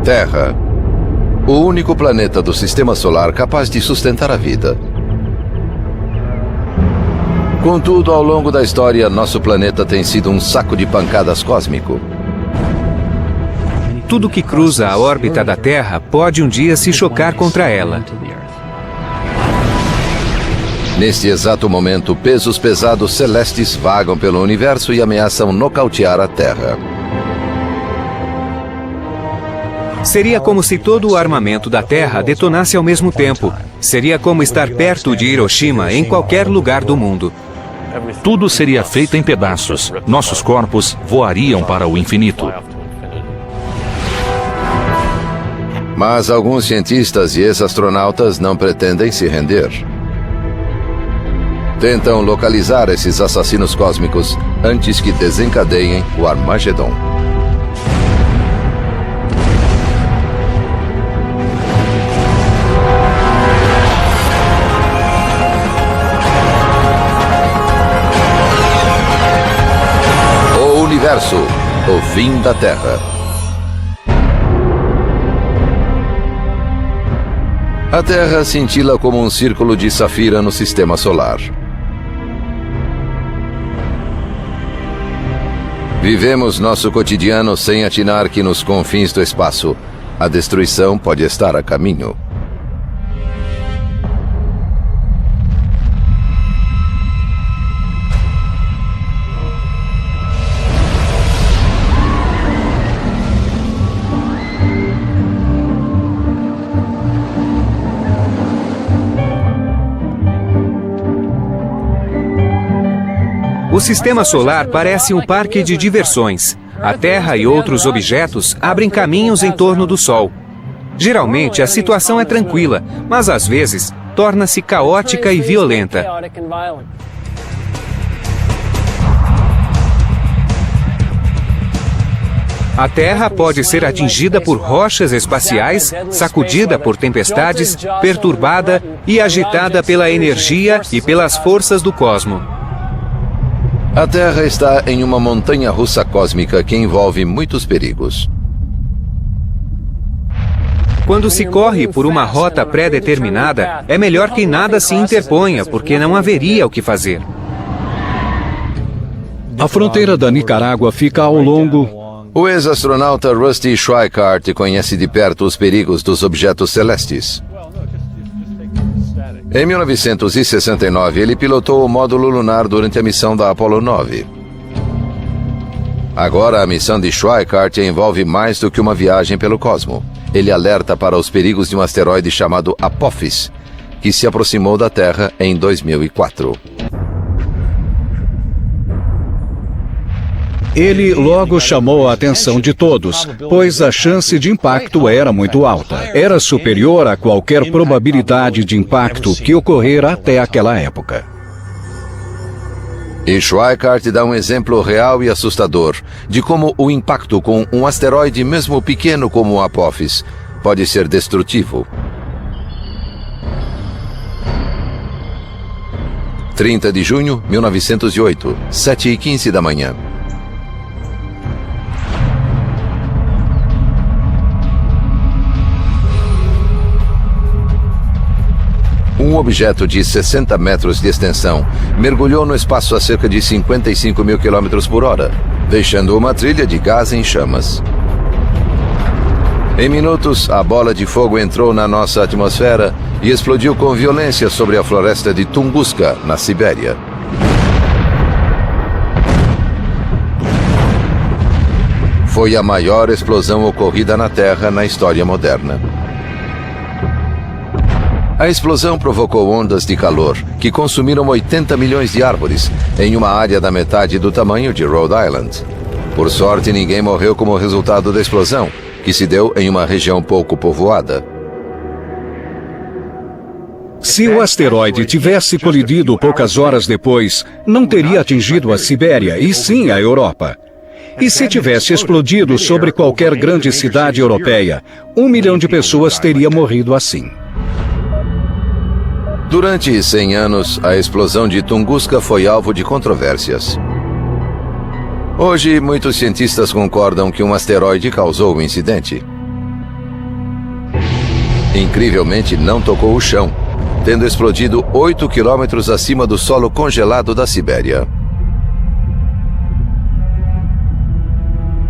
Terra. O único planeta do Sistema Solar capaz de sustentar a vida. Contudo, ao longo da história, nosso planeta tem sido um saco de pancadas cósmico. Tudo que cruza a órbita da Terra pode um dia se chocar contra ela. Neste exato momento, pesos pesados celestes vagam pelo universo e ameaçam nocautear a Terra. Seria como se todo o armamento da Terra detonasse ao mesmo tempo. Seria como estar perto de Hiroshima em qualquer lugar do mundo. Tudo seria feito em pedaços. Nossos corpos voariam para o infinito. Mas alguns cientistas e ex-astronautas não pretendem se render. Tentam localizar esses assassinos cósmicos antes que desencadeiem o Armagedon. O Universo, o fim da Terra. A Terra cintila como um círculo de safira no Sistema Solar. Vivemos nosso cotidiano sem atinar que nos confins do espaço, a destruição pode estar a caminho. O Sistema Solar parece um parque de diversões. A Terra e outros objetos abrem caminhos em torno do Sol. Geralmente, a situação é tranquila, mas às vezes torna-se caótica e violenta. A Terra pode ser atingida por rochas espaciais, sacudida por tempestades, perturbada e agitada pela energia e pelas forças do cosmos. A Terra está em uma montanha-russa cósmica que envolve muitos perigos. Quando se corre por uma rota pré-determinada, é melhor que nada se interponha, porque não haveria o que fazer. A fronteira da Nicarágua fica ao longo... O ex-astronauta Rusty Schweickart conhece de perto os perigos dos objetos celestes. Em 1969, ele pilotou o módulo lunar durante a missão da Apollo 9. Agora, a missão de Schweickart envolve mais do que uma viagem pelo cosmo. Ele alerta para os perigos de um asteroide chamado Apophis, que se aproximou da Terra em 2004. Ele logo chamou a atenção de todos, pois a chance de impacto era muito alta. Era superior a qualquer probabilidade de impacto que ocorrera até aquela época. E Schweickart dá um exemplo real e assustador de como o impacto com um asteroide, mesmo pequeno como o Apophis, pode ser destrutivo. 30 de junho de 1908, 7h15 da manhã. Um objeto de 60 metros de extensão mergulhou no espaço a cerca de 55 mil quilômetros por hora, deixando uma trilha de gás em chamas. Em minutos, a bola de fogo entrou na nossa atmosfera e explodiu com violência sobre a floresta de Tunguska, na Sibéria. Foi a maior explosão ocorrida na Terra na história moderna. A explosão provocou ondas de calor que consumiram 80 milhões de árvores em uma área da metade do tamanho de Rhode Island. Por sorte, ninguém morreu como resultado da explosão, que se deu em uma região pouco povoada. Se o asteroide tivesse colidido poucas horas depois, não teria atingido a Sibéria, e sim a Europa. E se tivesse explodido sobre qualquer grande cidade europeia, 1 milhão de pessoas teria morrido assim. Durante 100 anos, a explosão de Tunguska foi alvo de controvérsias. Hoje, muitos cientistas concordam que um asteroide causou o incidente. Incrivelmente, não tocou o chão, tendo explodido 8 quilômetros acima do solo congelado da Sibéria.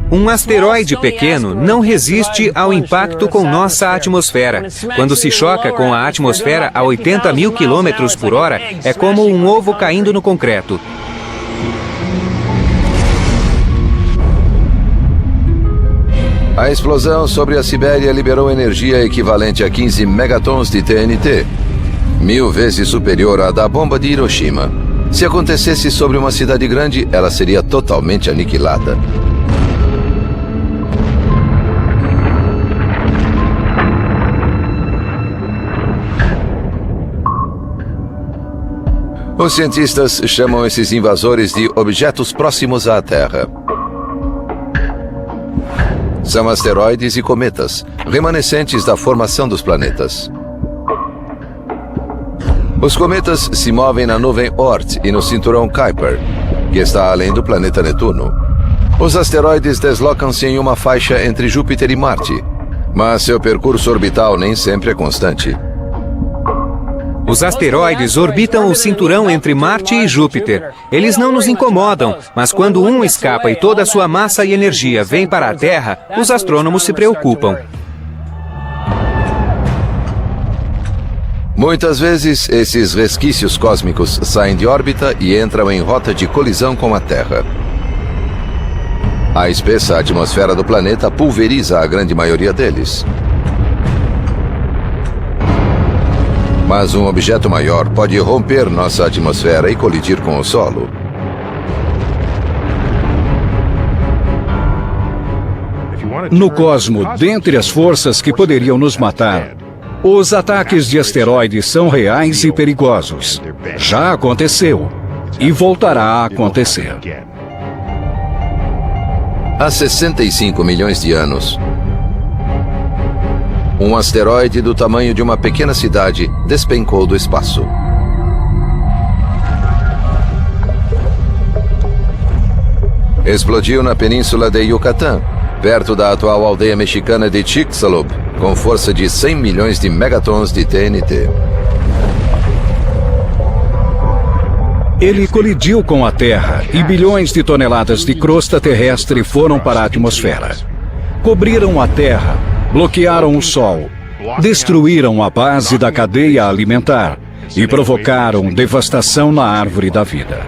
Um asteroide pequeno não resiste ao impacto com nossa atmosfera. Quando se choca com a atmosfera a 80 mil quilômetros por hora, é como um ovo caindo no concreto. A explosão sobre a Sibéria liberou energia equivalente a 15 megatons de TNT, 1000 vezes superior à da bomba de Hiroshima. Se acontecesse sobre uma cidade grande, ela seria totalmente aniquilada. Os cientistas chamam esses invasores de objetos próximos à Terra. São asteroides e cometas, remanescentes da formação dos planetas. Os cometas se movem na nuvem Oort e no cinturão Kuiper, que está além do planeta Netuno. Os asteroides deslocam-se em uma faixa entre Júpiter e Marte, mas seu percurso orbital nem sempre é constante. Os asteroides orbitam o cinturão entre Marte e Júpiter. Eles não nos incomodam, mas quando um escapa e toda a sua massa e energia vem para a Terra, os astrônomos se preocupam. Muitas vezes, esses resquícios cósmicos saem de órbita e entram em rota de colisão com a Terra. A espessa atmosfera do planeta pulveriza a grande maioria deles. Mas um objeto maior pode romper nossa atmosfera e colidir com o solo. No cosmo, dentre as forças que poderiam nos matar, os ataques de asteroides são reais e perigosos. Já aconteceu e voltará a acontecer. Há 65 milhões de anos, um asteroide do tamanho de uma pequena cidade despencou do espaço. Explodiu na península de Yucatán, perto da atual aldeia mexicana de Chicxulub, com força de 100 milhões de megatons de TNT. Ele colidiu com a Terra e bilhões de toneladas de crosta terrestre foram para a atmosfera. Cobriram a Terra, bloquearam o Sol, destruíram a base da cadeia alimentar e provocaram devastação na árvore da vida.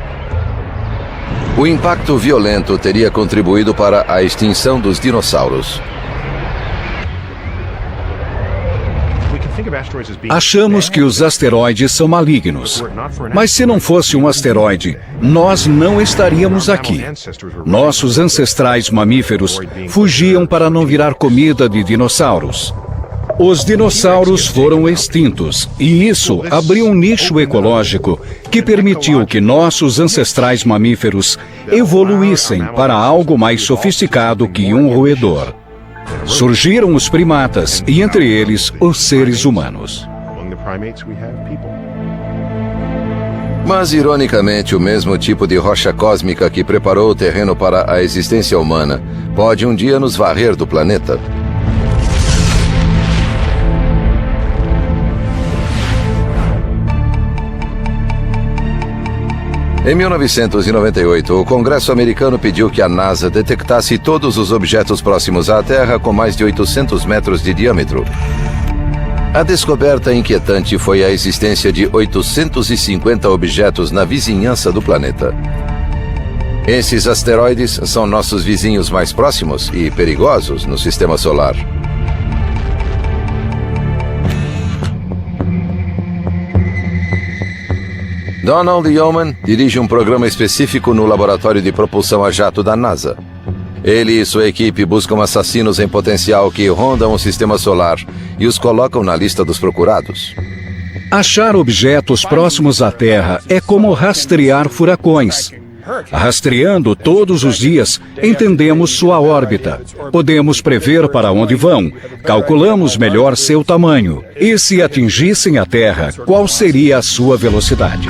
O impacto violento teria contribuído para a extinção dos dinossauros. Achamos que os asteroides são malignos. Mas se não fosse um asteroide, nós não estaríamos aqui. Nossos ancestrais mamíferos fugiam para não virar comida de dinossauros. Os dinossauros foram extintos, e isso abriu um nicho ecológico que permitiu que nossos ancestrais mamíferos evoluíssem para algo mais sofisticado que um roedor. Surgiram os primatas e, entre eles, os seres humanos. Mas, ironicamente, o mesmo tipo de rocha cósmica que preparou o terreno para a existência humana pode um dia nos varrer do planeta. Em 1998, o Congresso americano pediu que a NASA detectasse todos os objetos próximos à Terra com mais de 800 metros de diâmetro. A descoberta inquietante foi a existência de 850 objetos na vizinhança do planeta. Esses asteroides são nossos vizinhos mais próximos e perigosos no Sistema Solar. Donald Yeoman dirige um programa específico no Laboratório de Propulsão a Jato da NASA. Ele e sua equipe buscam assassinos em potencial que rondam o Sistema Solar e os colocam na lista dos procurados. Achar objetos próximos à Terra é como rastrear furacões. Rastreando todos os dias, entendemos sua órbita. Podemos prever para onde vão, calculamos melhor seu tamanho. E se atingissem a Terra, qual seria a sua velocidade?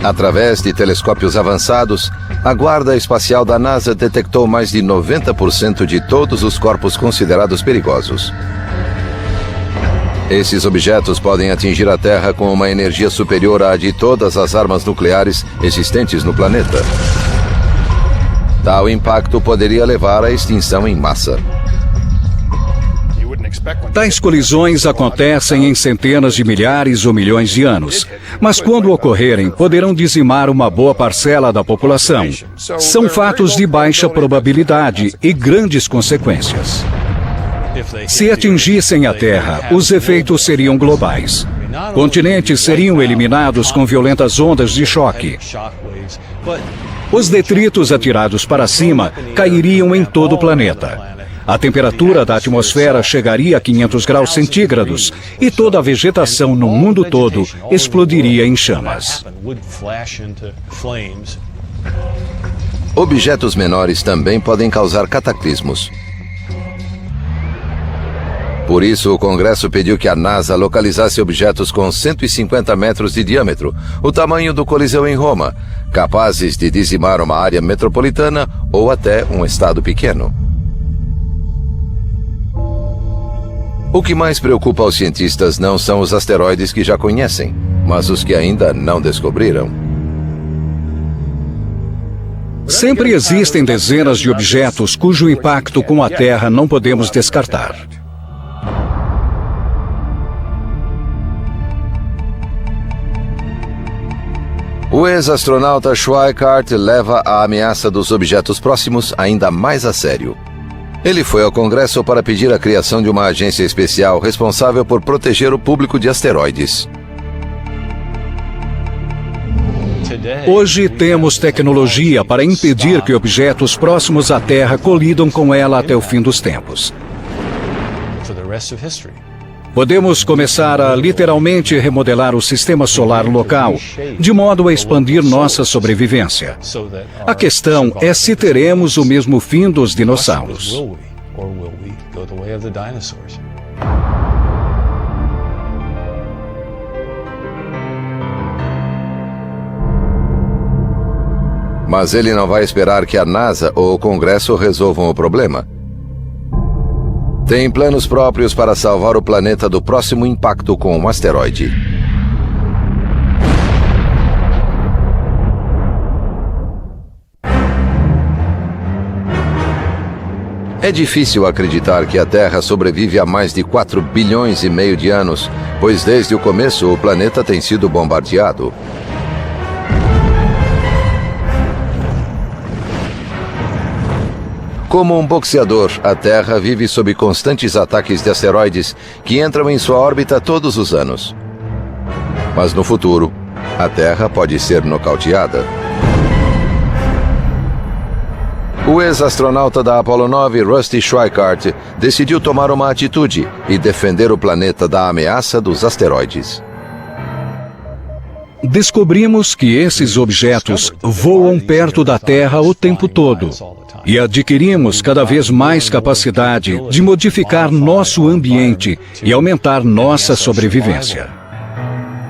Através de telescópios avançados, a Guarda Espacial da NASA detectou mais de 90% de todos os corpos considerados perigosos. Esses objetos podem atingir a Terra com uma energia superior à de todas as armas nucleares existentes no planeta. Tal impacto poderia levar à extinção em massa. Tais colisões acontecem em centenas de milhares ou milhões de anos, mas quando ocorrerem, poderão dizimar uma boa parcela da população. São fatos de baixa probabilidade e grandes consequências. Se atingissem a Terra, os efeitos seriam globais. Continentes seriam eliminados com violentas ondas de choque. Os detritos atirados para cima cairiam em todo o planeta. A temperatura da atmosfera chegaria a 500 graus centígrados e toda a vegetação no mundo todo explodiria em chamas. Objetos menores também podem causar cataclismos. Por isso, o Congresso pediu que a NASA localizasse objetos com 150 metros de diâmetro, o tamanho do Coliseu em Roma, capazes de dizimar uma área metropolitana ou até um estado pequeno. O que mais preocupa aos cientistas não são os asteroides que já conhecem, mas os que ainda não descobriram. Sempre existem dezenas de objetos cujo impacto com a Terra não podemos descartar. O ex-astronauta Schweikart leva a ameaça dos objetos próximos ainda mais a sério. Ele foi ao Congresso para pedir a criação de uma agência especial responsável por proteger o público de asteroides. Hoje temos tecnologia para impedir que objetos próximos à Terra colidam com ela até o fim dos tempos. Podemos começar a literalmente remodelar o sistema solar local, de modo a expandir nossa sobrevivência. A questão é se teremos o mesmo fim dos dinossauros. Mas ele não vai esperar que a NASA ou o Congresso resolvam o problema. Tem planos próprios para salvar o planeta do próximo impacto com um asteroide. É difícil acreditar que a Terra sobrevive há mais de 4 bilhões e meio de anos, pois desde o começo o planeta tem sido bombardeado. Como um boxeador, a Terra vive sob constantes ataques de asteroides que entram em sua órbita todos os anos. Mas no futuro, a Terra pode ser nocauteada. O ex-astronauta da Apollo 9, Rusty Schweikart, decidiu tomar uma atitude e defender o planeta da ameaça dos asteroides. Descobrimos que esses objetos voam perto da Terra o tempo todo. E adquirimos cada vez mais capacidade de modificar nosso ambiente e aumentar nossa sobrevivência.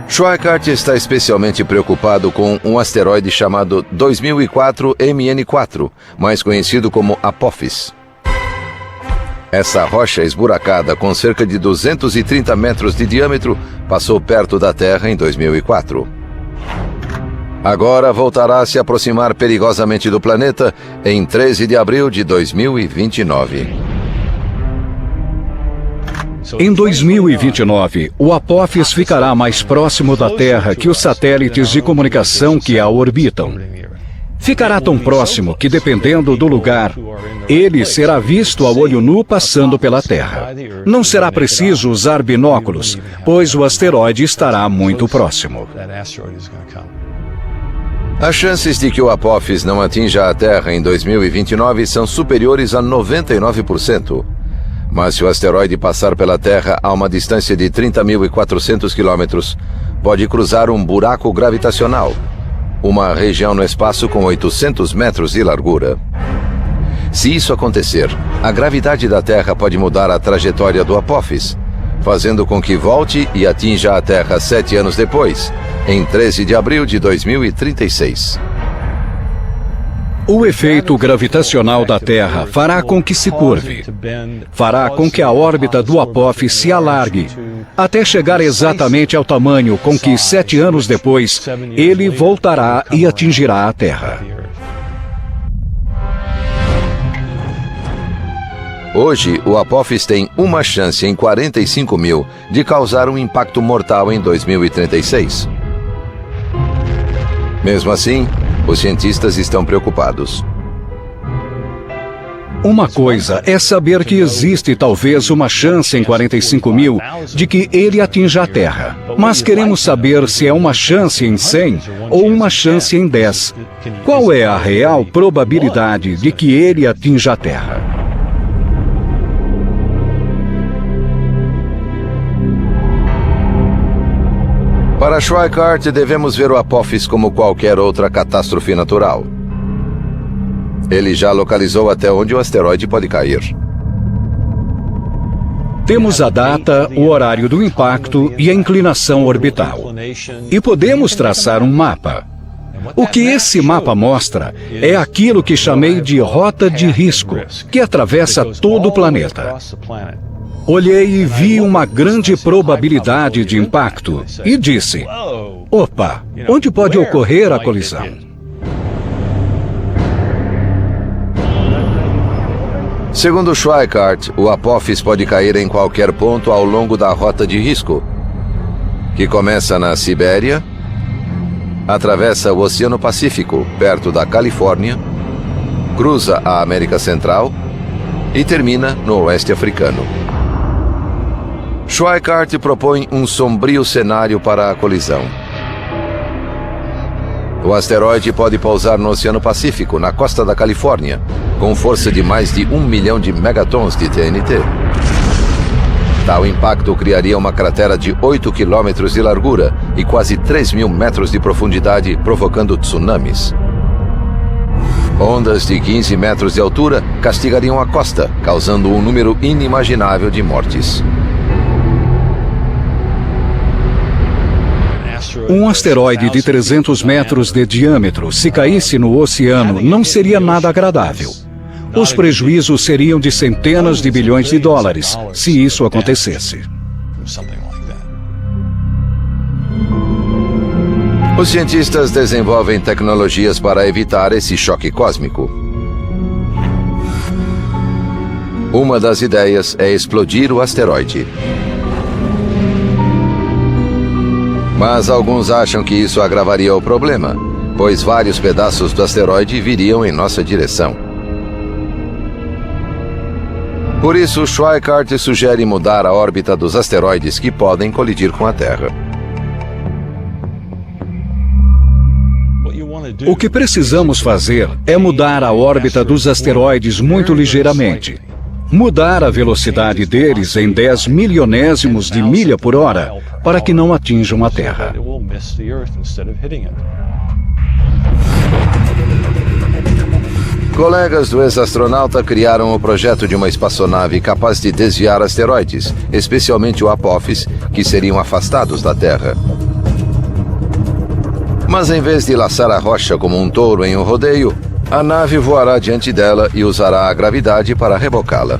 Schweikart está especialmente preocupado com um asteroide chamado 2004 MN4, mais conhecido como Apophis. Essa rocha esburacada com cerca de 230 metros de diâmetro passou perto da Terra em 2004. Agora voltará a se aproximar perigosamente do planeta em 13 de abril de 2029. Em 2029, o Apophis ficará mais próximo da Terra que os satélites de comunicação que a orbitam. Ficará tão próximo que, dependendo do lugar, ele será visto a olho nu passando pela Terra. Não será preciso usar binóculos, pois o asteroide estará muito próximo. As chances de que o Apophis não atinja a Terra em 2029 são superiores a 99%. Mas se o asteroide passar pela Terra a uma distância de 30.400 quilômetros, pode cruzar um buraco gravitacional, uma região no espaço com 800 metros de largura. Se isso acontecer, a gravidade da Terra pode mudar a trajetória do Apophis, fazendo com que volte e atinja a Terra 7 anos depois, em 13 de abril de 2036. O efeito gravitacional da Terra fará com que se curve. Fará com que a órbita do Apophis se alargue, até chegar exatamente ao tamanho com que, 7 anos depois, ele voltará e atingirá a Terra. Hoje, o Apophis tem uma chance em 45 mil de causar um impacto mortal em 2036. Mesmo assim, os cientistas estão preocupados. Uma coisa é saber que existe talvez uma chance em 45 mil de que ele atinja a Terra. Mas queremos saber se é uma chance em 100 ou uma chance em 10. Qual é a real probabilidade de que ele atinja a Terra? Para Schweikart, devemos ver o Apophis como qualquer outra catástrofe natural. Ele já localizou até onde o asteroide pode cair. Temos a data, o horário do impacto e a inclinação orbital. E podemos traçar um mapa. O que esse mapa mostra é aquilo que chamei de rota de risco, que atravessa todo o planeta. Olhei e vi uma grande probabilidade de impacto e disse: opa, onde pode ocorrer a colisão? Segundo Schweikart, o Apophis pode cair em qualquer ponto ao longo da rota de risco, que começa na Sibéria, atravessa o Oceano Pacífico, perto da Califórnia, cruza a América Central e termina no oeste africano. Schweikart propõe um sombrio cenário para a colisão. O asteroide pode pousar no Oceano Pacífico, na costa da Califórnia, com força de mais de 1 milhão de megatons de TNT. Tal impacto criaria uma cratera de 8 quilômetros de largura e quase 3.000 metros de profundidade, provocando tsunamis. Ondas de 15 metros de altura castigariam a costa, causando um número inimaginável de mortes. Um asteroide de 300 metros de diâmetro, se caísse no oceano, não seria nada agradável. Os prejuízos seriam de centenas de bilhões de dólares, se isso acontecesse. Os cientistas desenvolvem tecnologias para evitar esse choque cósmico. Uma das ideias é explodir o asteroide. Mas alguns acham que isso agravaria o problema, pois vários pedaços do asteroide viriam em nossa direção. Por isso, Schweikart sugere mudar a órbita dos asteroides que podem colidir com a Terra. O que precisamos fazer é mudar a órbita dos asteroides muito ligeiramente. Mudar a velocidade deles em 10 milionésimos de milha por hora para que não atinjam a Terra. Colegas do ex-astronauta criaram o projeto de uma espaçonave capaz de desviar asteroides, especialmente o Apophis, que seriam afastados da Terra. Mas em vez de laçar a rocha como um touro em um rodeio, a nave voará diante dela e usará a gravidade para rebocá-la.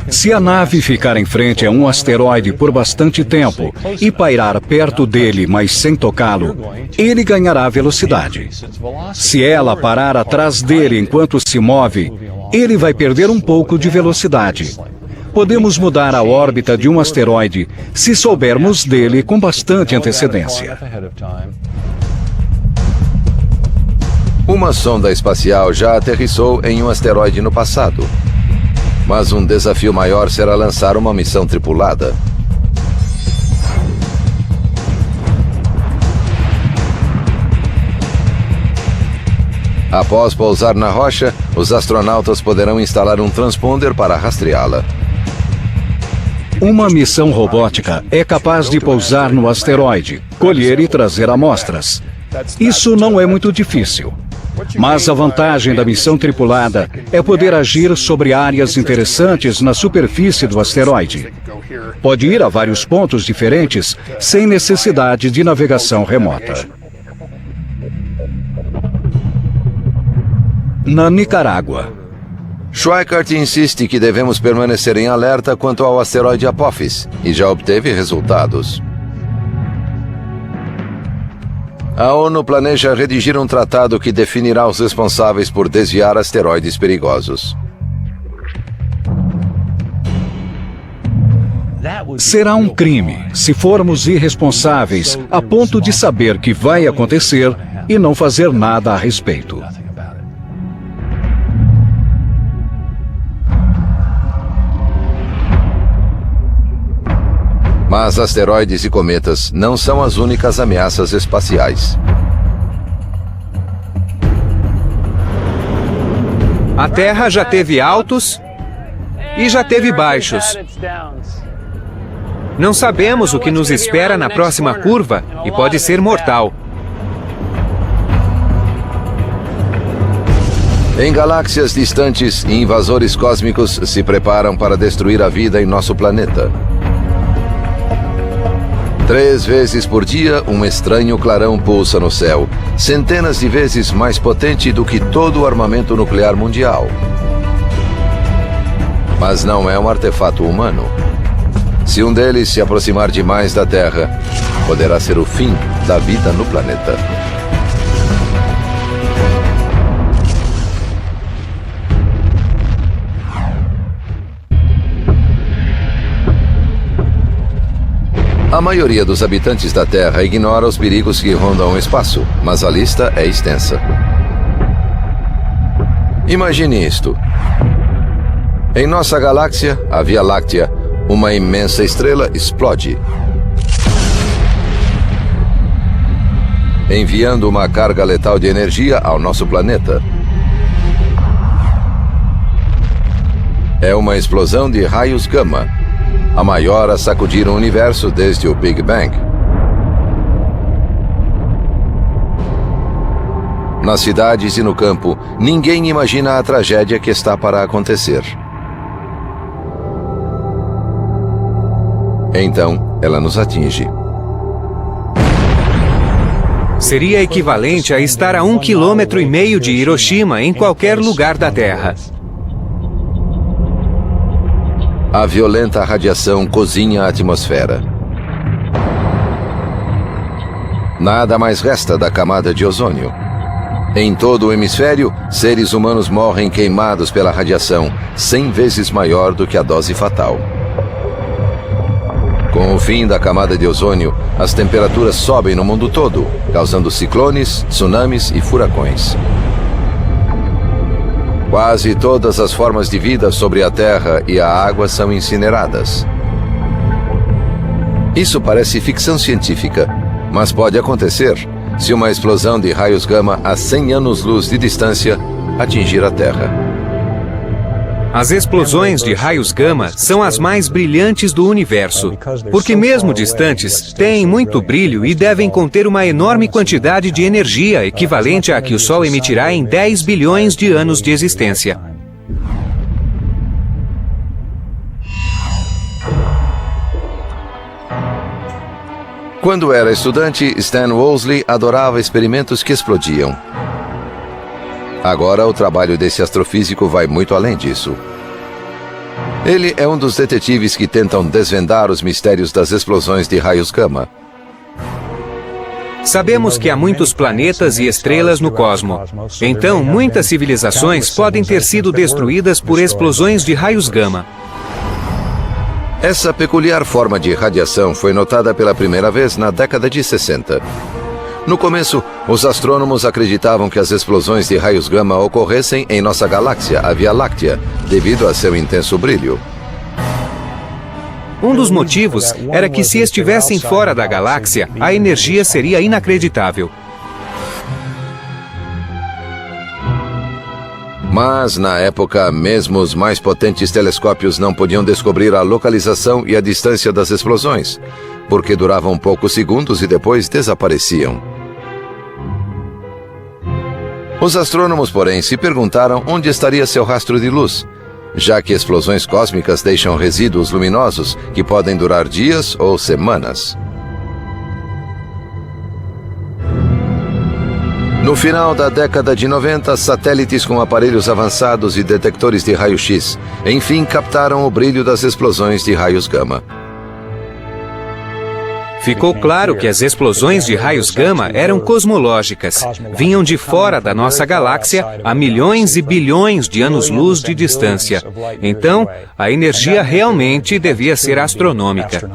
Se a nave ficar em frente a um asteroide por bastante tempo e pairar perto dele, mas sem tocá-lo, ele ganhará velocidade. Se ela parar atrás dele enquanto se move, ele vai perder um pouco de velocidade. Podemos mudar a órbita de um asteroide se soubermos dele com bastante antecedência. Uma sonda espacial já aterrissou em um asteroide no passado. Mas um desafio maior será lançar uma missão tripulada. Após pousar na rocha, os astronautas poderão instalar um transponder para rastreá-la. Uma missão robótica é capaz de pousar no asteroide, colher e trazer amostras. Isso não é muito difícil. Mas a vantagem da missão tripulada é poder agir sobre áreas interessantes na superfície do asteroide. Pode ir a vários pontos diferentes sem necessidade de navegação remota. na Nicarágua. Schweikart insiste que devemos permanecer em alerta quanto ao asteroide Apophis e já obteve resultados. A ONU planeja redigir um tratado que definirá os responsáveis por desviar asteroides perigosos. Será um crime se formos irresponsáveis a ponto de saber que vai acontecer e não fazer nada a respeito. Mas asteroides e cometas não são as únicas ameaças espaciais. A Terra já teve altos e já teve baixos. Não sabemos o que nos espera na próxima curva e pode ser mortal. Em galáxias distantes, invasores cósmicos se preparam para destruir a vida em nosso planeta. 3 vezes por dia, um estranho clarão pulsa no céu, centenas de vezes mais potente do que todo o armamento nuclear mundial. Mas não é um artefato humano. Se um deles se aproximar demais da Terra, poderá ser o fim da vida no planeta. A maioria dos habitantes da Terra ignora os perigos que rondam o espaço, mas a lista é extensa. Imagine isto. Em nossa galáxia, a Via Láctea, uma imensa estrela explode, enviando uma carga letal de energia ao nosso planeta. É uma explosão de raios gama, a maior a sacudir o universo desde o Big Bang. Nas cidades e no campo, ninguém imagina a tragédia que está para acontecer. Então, ela nos atinge. Seria equivalente a estar a 1,5 km de Hiroshima em qualquer lugar da Terra. A violenta radiação cozinha a atmosfera. Nada mais resta da camada de ozônio. Em todo o hemisfério, seres humanos morrem queimados pela radiação, 100 vezes maior do que a dose fatal. Com o fim da camada de ozônio, as temperaturas sobem no mundo todo, causando ciclones, tsunamis e furacões. Quase todas as formas de vida sobre a Terra e a água são incineradas. Isso parece ficção científica, mas pode acontecer se uma explosão de raios gama a 100 anos-luz de distância atingir a Terra. As explosões de raios gama são as mais brilhantes do universo, porque mesmo distantes, têm muito brilho e devem conter uma enorme quantidade de energia equivalente à que o Sol emitirá em 10 bilhões de anos de existência. Quando era estudante, Stan Wolseley adorava experimentos que explodiam. Agora, o trabalho desse astrofísico vai muito além disso. Ele é um dos detetives que tentam desvendar os mistérios das explosões de raios gama. Sabemos que há muitos planetas e estrelas no cosmo. Então, muitas civilizações podem ter sido destruídas por explosões de raios gama. Essa peculiar forma de radiação foi notada pela primeira vez na década de 60. No começo, os astrônomos acreditavam que as explosões de raios gama ocorressem em nossa galáxia, a Via Láctea, devido a seu intenso brilho. Um dos motivos era que se estivessem fora da galáxia, a energia seria inacreditável. Mas, na época, mesmo os mais potentes telescópios não podiam descobrir a localização e a distância das explosões, porque duravam poucos segundos e depois desapareciam. Os astrônomos, porém, se perguntaram onde estaria seu rastro de luz, já que explosões cósmicas deixam resíduos luminosos que podem durar dias ou semanas. No final da década de 90, satélites com aparelhos avançados e detectores de raio-x, enfim, captaram o brilho das explosões de raios gama. Ficou claro que as explosões de raios gama eram cosmológicas, vinham de fora da nossa galáxia a milhões e bilhões de anos-luz de distância. Então, a energia realmente devia ser astronômica.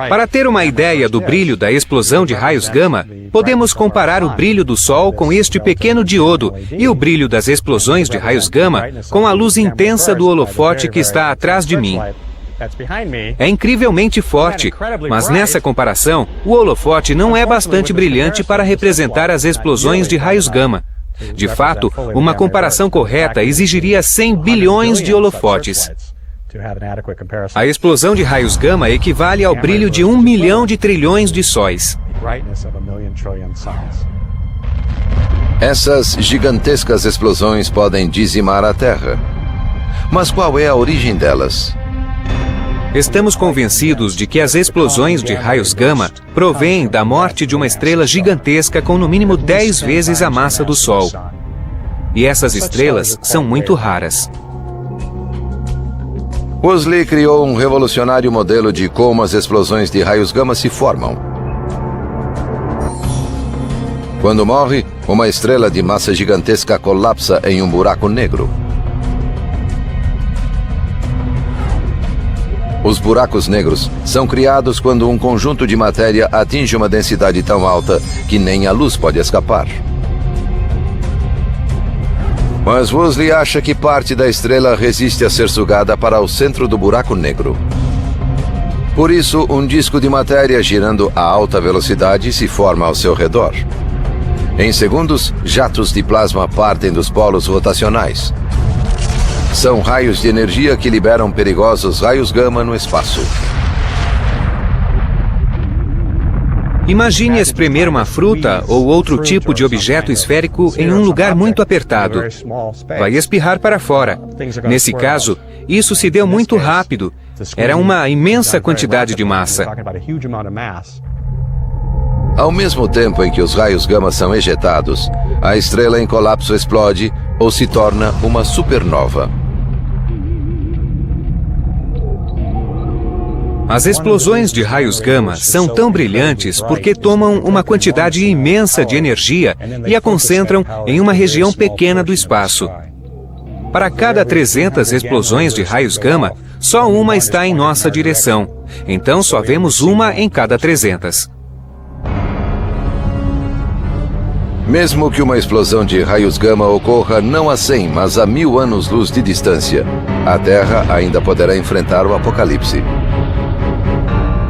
Para ter uma ideia do brilho da explosão de raios gama, podemos comparar o brilho do Sol com este pequeno diodo e o brilho das explosões de raios gama com a luz intensa do holofote que está atrás de mim. É incrivelmente forte, mas nessa comparação, o holofote não é bastante brilhante para representar as explosões de raios gama. De fato, uma comparação correta exigiria 100 bilhões de holofotes. A explosão de raios gama equivale ao brilho de 1 milhão de trilhões de sóis. Essas gigantescas explosões podem dizimar a Terra. Mas qual é a origem delas? Estamos convencidos de que as explosões de raios gama provêm da morte de uma estrela gigantesca com no mínimo 10 vezes a massa do Sol. E essas estrelas são muito raras. Woolsey criou um revolucionário modelo de como as explosões de raios gama se formam. Quando morre, uma estrela de massa gigantesca colapsa em um buraco negro. Os buracos negros são criados quando um conjunto de matéria atinge uma densidade tão alta que nem a luz pode escapar. Mas Woolsey acha que parte da estrela resiste a ser sugada para o centro do buraco negro. Por isso, um disco de matéria girando a alta velocidade se forma ao seu redor. Em segundos, jatos de plasma partem dos polos rotacionais. São raios de energia que liberam perigosos raios gama no espaço. Imagine espremer uma fruta ou outro tipo de objeto esférico em um lugar muito apertado. Vai espirrar para fora. Nesse caso, isso se deu muito rápido. Era uma imensa quantidade de massa. Ao mesmo tempo em que os raios gama são ejetados, a estrela em colapso explode ou se torna uma supernova. As explosões de raios gama são tão brilhantes porque tomam uma quantidade imensa de energia e a concentram em uma região pequena do espaço. Para cada 300 explosões de raios gama, só uma está em nossa direção. Então só vemos uma em cada 300. Mesmo que uma explosão de raios gama ocorra não a 100, mas a 1000 anos-luz de distância, a Terra ainda poderá enfrentar o apocalipse.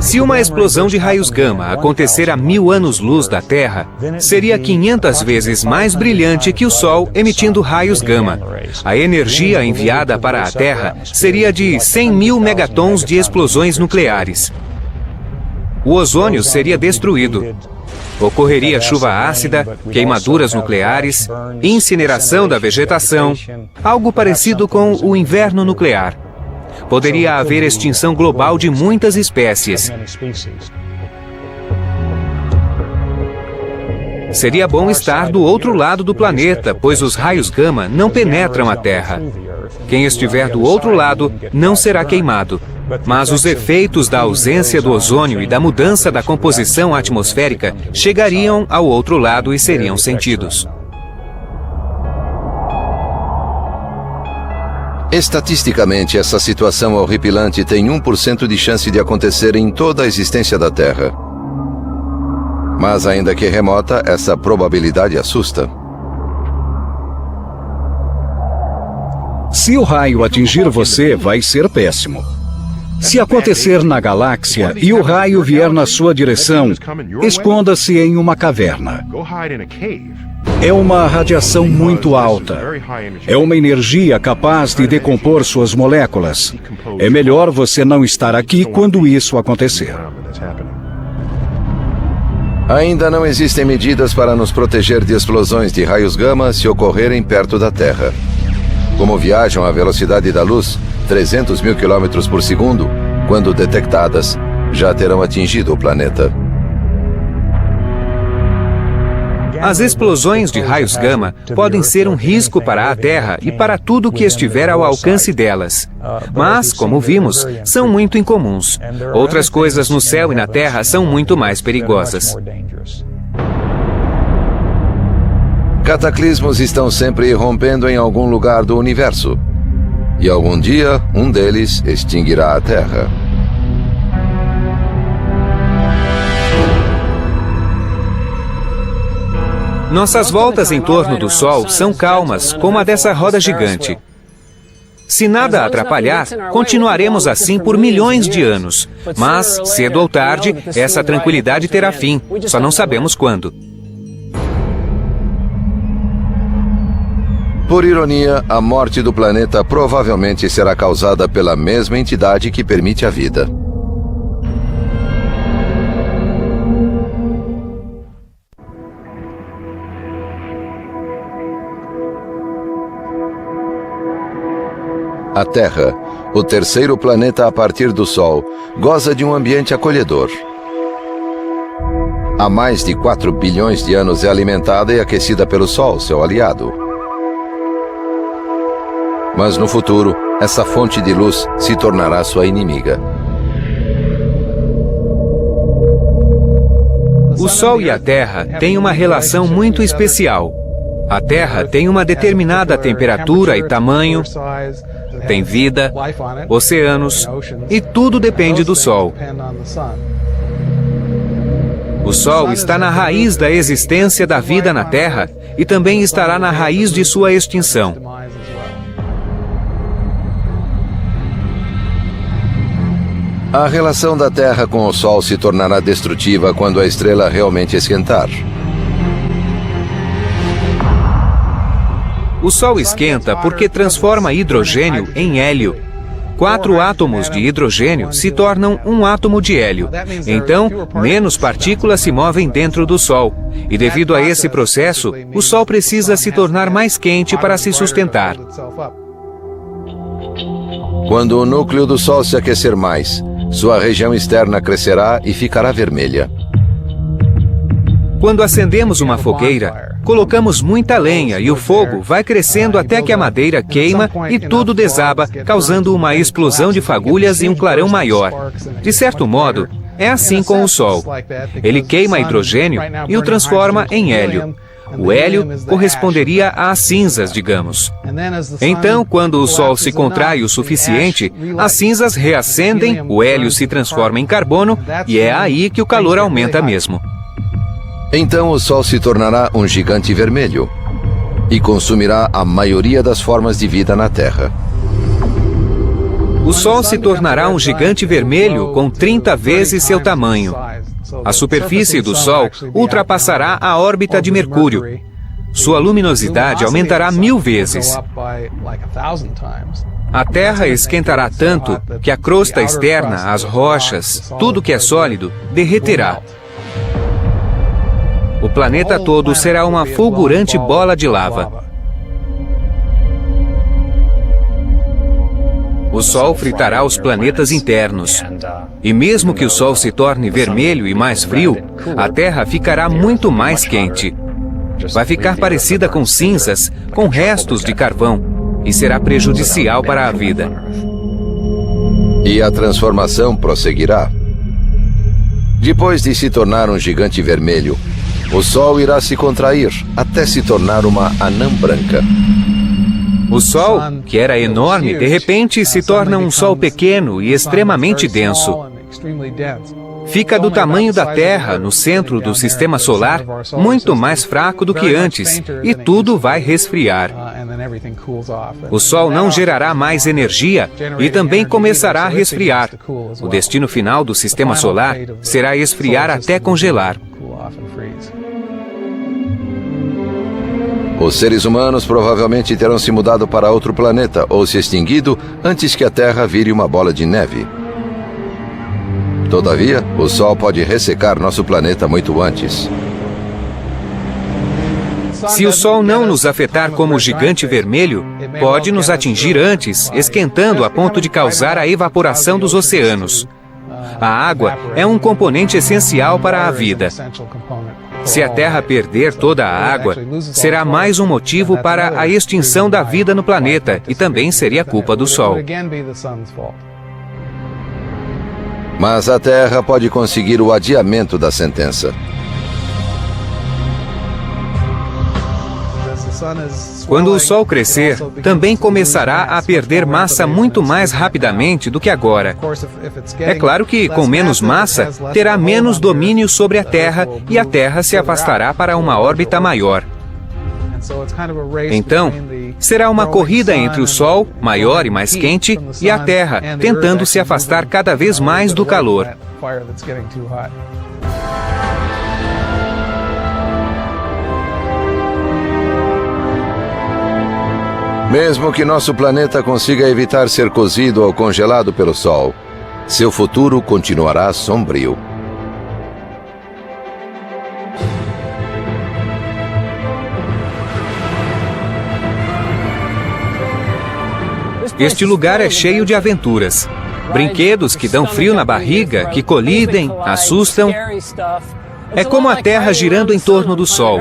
Se uma explosão de raios gama acontecer a 1000 anos-luz da Terra, seria 500 vezes mais brilhante que o Sol emitindo raios gama. A energia enviada para a Terra seria de 100 mil megatons de explosões nucleares. O ozônio seria destruído. Ocorreria chuva ácida, queimaduras nucleares, incineração da vegetação, algo parecido com o inverno nuclear. Poderia haver extinção global de muitas espécies. Seria bom estar do outro lado do planeta, pois os raios gama não penetram a Terra. Quem estiver do outro lado não será queimado. Mas os efeitos da ausência do ozônio e da mudança da composição atmosférica chegariam ao outro lado e seriam sentidos. Estatisticamente, essa situação horripilante tem 1% de chance de acontecer em toda a existência da Terra. Mas ainda que remota, essa probabilidade assusta. Se o raio atingir você, vai ser péssimo. Se acontecer na galáxia e o raio vier na sua direção, esconda-se em uma caverna. É uma radiação muito alta. É uma energia capaz de decompor suas moléculas. É melhor você não estar aqui quando isso acontecer. Ainda não existem medidas para nos proteger de explosões de raios gama se ocorrerem perto da Terra. Como viajam à velocidade da luz, 300 mil quilômetros por segundo, quando detectadas, já terão atingido o planeta. As explosões de raios gama podem ser um risco para a Terra e para tudo que estiver ao alcance delas. Mas, como vimos, são muito incomuns. Outras coisas no céu e na Terra são muito mais perigosas. Cataclismos estão sempre irrompendo em algum lugar do universo. E algum dia, um deles extinguirá a Terra. Nossas voltas em torno do Sol são calmas, como a dessa roda gigante. Se nada atrapalhar, continuaremos assim por milhões de anos. Mas, cedo ou tarde, essa tranquilidade terá fim. Só não sabemos quando. Por ironia, a morte do planeta provavelmente será causada pela mesma entidade que permite a vida. A Terra, o terceiro planeta a partir do Sol, goza de um ambiente acolhedor. Há mais de 4 bilhões de anos é alimentada e aquecida pelo Sol, seu aliado. Mas no futuro, essa fonte de luz se tornará sua inimiga. O Sol e a Terra têm uma relação muito especial. A Terra tem uma determinada temperatura e tamanho, tem vida, oceanos, e tudo depende do Sol. O Sol está na raiz da existência da vida na Terra e também estará na raiz de sua extinção. A relação da Terra com o Sol se tornará destrutiva quando a estrela realmente esquentar. O Sol esquenta porque transforma hidrogênio em hélio. 4 átomos de hidrogênio se tornam um átomo de hélio. Então, menos partículas se movem dentro do Sol. E devido a esse processo, o Sol precisa se tornar mais quente para se sustentar. Quando o núcleo do Sol se aquecer mais, sua região externa crescerá e ficará vermelha. Quando acendemos uma fogueira, colocamos muita lenha e o fogo vai crescendo até que a madeira queima e tudo desaba, causando uma explosão de fagulhas e um clarão maior. De certo modo, é assim com o Sol. Ele queima hidrogênio e o transforma em hélio. O hélio corresponderia às cinzas, digamos. Então, quando o Sol se contrai o suficiente, as cinzas reacendem, o hélio se transforma em carbono e é aí que o calor aumenta mesmo. Então o Sol se tornará um gigante vermelho e consumirá a maioria das formas de vida na Terra. O Sol se tornará um gigante vermelho com 30 vezes seu tamanho. A superfície do Sol ultrapassará a órbita de Mercúrio. Sua luminosidade aumentará 1000 vezes. A Terra esquentará tanto que a crosta externa, as rochas, tudo que é sólido, derreterá. O planeta todo será uma fulgurante bola de lava. O Sol fritará os planetas internos. E mesmo que o Sol se torne vermelho e mais frio, a Terra ficará muito mais quente. Vai ficar parecida com cinzas, com restos de carvão, e será prejudicial para a vida. E a transformação prosseguirá. Depois de se tornar um gigante vermelho, o Sol irá se contrair até se tornar uma anã branca. O Sol, que era enorme, de repente se torna um Sol pequeno e extremamente denso. Fica do tamanho da Terra, no centro do Sistema Solar, muito mais fraco do que antes, e tudo vai resfriar. O Sol não gerará mais energia e também começará a resfriar. O destino final do Sistema Solar será esfriar até congelar. Os seres humanos provavelmente terão se mudado para outro planeta ou se extinguido antes que a Terra vire uma bola de neve. Todavia, o Sol pode ressecar nosso planeta muito antes. Se o Sol não nos afetar como gigante vermelho, pode nos atingir antes, esquentando a ponto de causar a evaporação dos oceanos. A água é um componente essencial para a vida. Se a Terra perder toda a água, será mais um motivo para a extinção da vida no planeta e também seria culpa do Sol. Mas a Terra pode conseguir o adiamento da sentença. Quando o Sol crescer, também começará a perder massa muito mais rapidamente do que agora. É claro que, com menos massa, terá menos domínio sobre a Terra e a Terra se afastará para uma órbita maior. Então, será uma corrida entre o Sol, maior e mais quente, e a Terra, tentando se afastar cada vez mais do calor. Mesmo que nosso planeta consiga evitar ser cozido ou congelado pelo Sol, seu futuro continuará sombrio. Este lugar é cheio de aventuras. Brinquedos que dão frio na barriga, que colidem, assustam. É como a Terra girando em torno do Sol.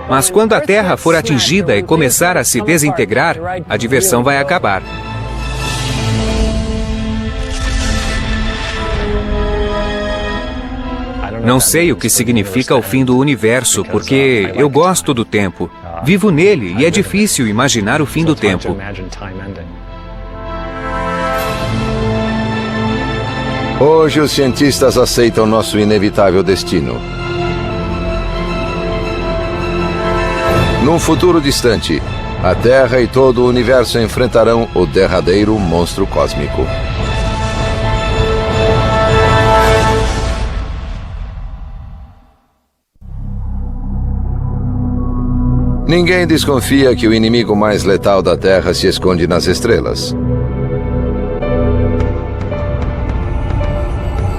Mas quando a Terra for atingida e começar a se desintegrar, a diversão vai acabar. Não sei o que significa o fim do universo, porque eu gosto do tempo. Vivo nele e é difícil imaginar o fim do tempo. Hoje os cientistas aceitam nosso inevitável destino. Num futuro distante, a Terra e todo o universo enfrentarão o derradeiro monstro cósmico. Ninguém desconfia que o inimigo mais letal da Terra se esconde nas estrelas.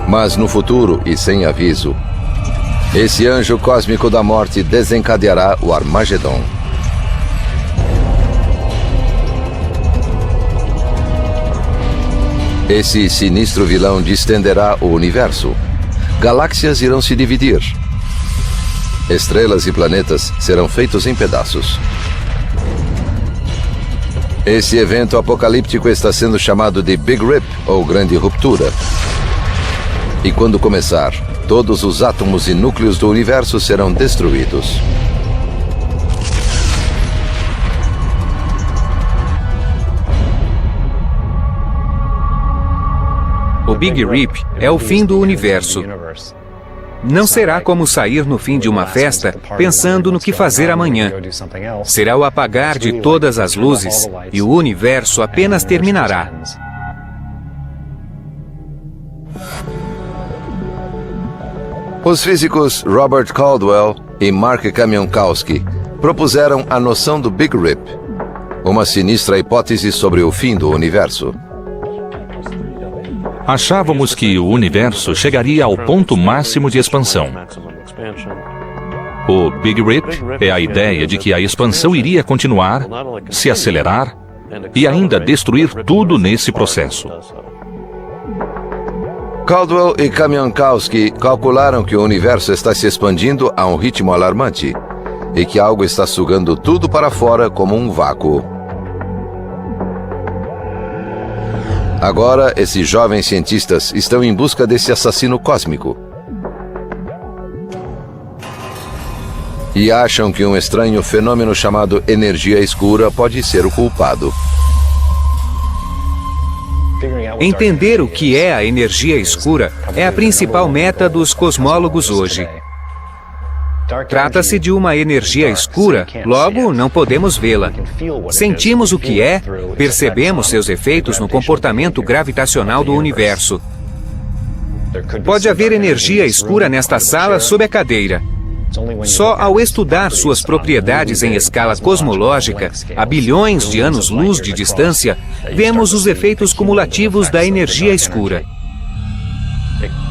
Mas no futuro, e sem aviso, esse anjo cósmico da morte desencadeará o Armagedon. Esse sinistro vilão distenderá o universo. Galáxias irão se dividir. Estrelas e planetas serão feitos em pedaços. Esse evento apocalíptico está sendo chamado de Big Rip, ou Grande Ruptura. E quando começar, todos os átomos e núcleos do universo serão destruídos. O Big Rip é o fim do universo. Não será como sair no fim de uma festa pensando no que fazer amanhã. Será o apagar de todas as luzes e o universo apenas terminará. Os físicos Robert Caldwell e Mark Kamionkowski propuseram a noção do Big Rip, uma sinistra hipótese sobre o fim do universo. Achávamos que o universo chegaria ao ponto máximo de expansão. O Big Rip é a ideia de que a expansão iria continuar, se acelerar e ainda destruir tudo nesse processo. Caldwell e Kamionkowski calcularam que o universo está se expandindo a um ritmo alarmante e que algo está sugando tudo para fora como um vácuo. Agora, esses jovens cientistas estão em busca desse assassino cósmico. E acham que um estranho fenômeno chamado energia escura pode ser o culpado. Entender o que é a energia escura é a principal meta dos cosmólogos hoje. Trata-se de uma energia escura, logo não podemos vê-la. Sentimos o que é, percebemos seus efeitos no comportamento gravitacional do universo. Pode haver energia escura nesta sala sob a cadeira. Só ao estudar suas propriedades em escala cosmológica, a bilhões de anos-luz de distância, vemos os efeitos cumulativos da energia escura.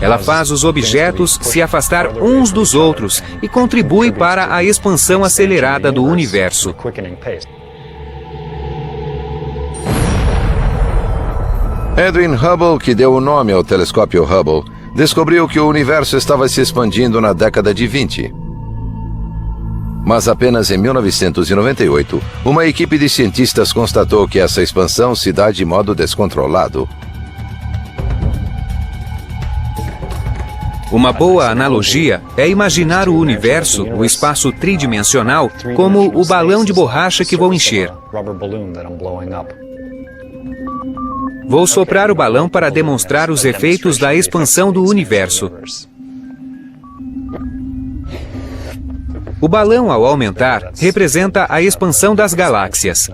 Ela faz os objetos se afastar uns dos outros e contribui para a expansão acelerada do universo. Edwin Hubble, que deu o nome ao telescópio Hubble, descobriu que o universo estava se expandindo na década de 20. Mas apenas em 1998, uma equipe de cientistas constatou que essa expansão se dá de modo descontrolado. Uma boa analogia é imaginar o universo, o espaço tridimensional, como o balão de borracha que vou encher. Vou soprar o balão para demonstrar os efeitos da expansão do universo. O balão, ao aumentar, representa a expansão das galáxias.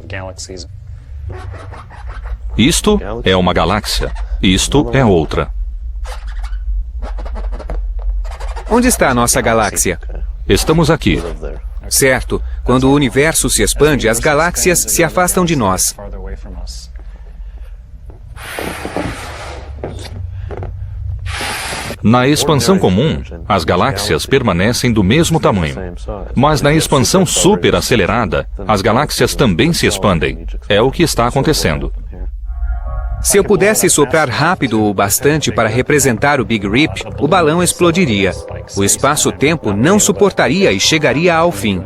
Isto é uma galáxia. Isto é outra. Onde está a nossa galáxia? Estamos aqui. Certo. Quando o universo se expande, as galáxias se afastam de nós. Na expansão comum, as galáxias permanecem do mesmo tamanho. Mas na expansão superacelerada, as galáxias também se expandem. É o que está acontecendo. Se eu pudesse soprar rápido o bastante para representar o Big Rip, o balão explodiria. O espaço-tempo não suportaria e chegaria ao fim.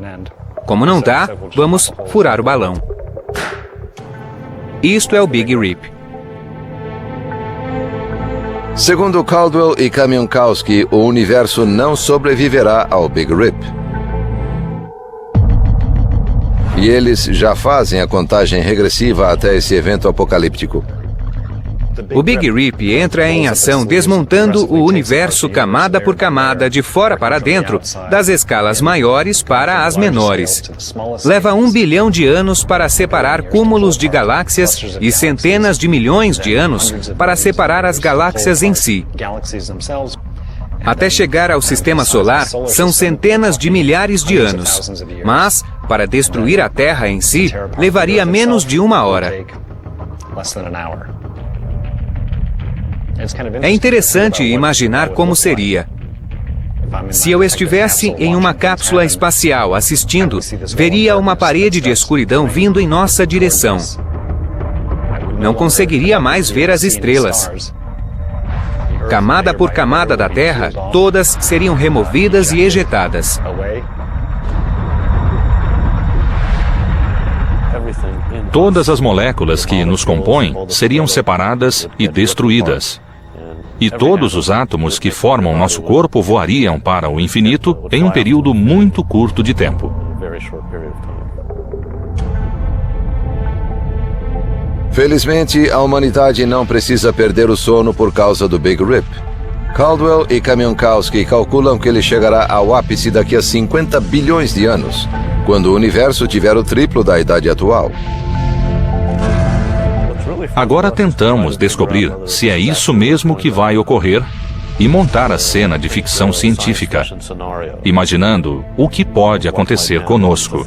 Como não dá, vamos furar o balão. Isto é o Big Rip. Segundo Caldwell e Kamiankowski, o universo não sobreviverá ao Big Rip. E eles já fazem a contagem regressiva até esse evento apocalíptico. O Big Rip entra em ação desmontando o universo camada por camada, de fora para dentro, das escalas maiores para as menores. Leva 1 bilhão de anos para separar cúmulos de galáxias e centenas de milhões de anos para separar as galáxias em si. Até chegar ao sistema solar, são centenas de milhares de anos. Mas, para destruir a Terra em si, levaria menos de 1 hora. É interessante imaginar como seria. Se eu estivesse em uma cápsula espacial assistindo, veria uma parede de escuridão vindo em nossa direção. Não conseguiria mais ver as estrelas. Camada por camada da Terra, todas seriam removidas e ejetadas. Todas as moléculas que nos compõem seriam separadas e destruídas. E todos os átomos que formam nosso corpo voariam para o infinito em um período muito curto de tempo. Felizmente, a humanidade não precisa perder o sono por causa do Big Rip. Caldwell e Kamiankowski calculam que ele chegará ao ápice daqui a 50 bilhões de anos, quando o universo tiver o triplo da idade atual. Agora tentamos descobrir se é isso mesmo que vai ocorrer e montar a cena de ficção científica, imaginando o que pode acontecer conosco.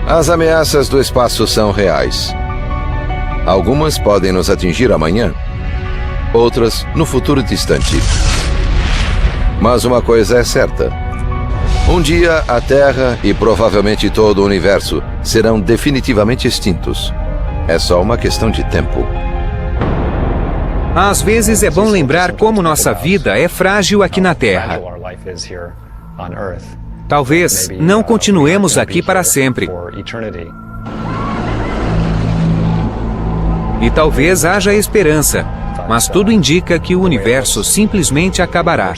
As ameaças do espaço são reais. Algumas podem nos atingir amanhã, outras no futuro distante. Mas uma coisa é certa. Um dia, a Terra e provavelmente todo o universo serão definitivamente extintos. É só uma questão de tempo. Às vezes é bom lembrar como nossa vida é frágil aqui na Terra. Talvez não continuemos aqui para sempre. E talvez haja esperança, mas tudo indica que o universo simplesmente acabará.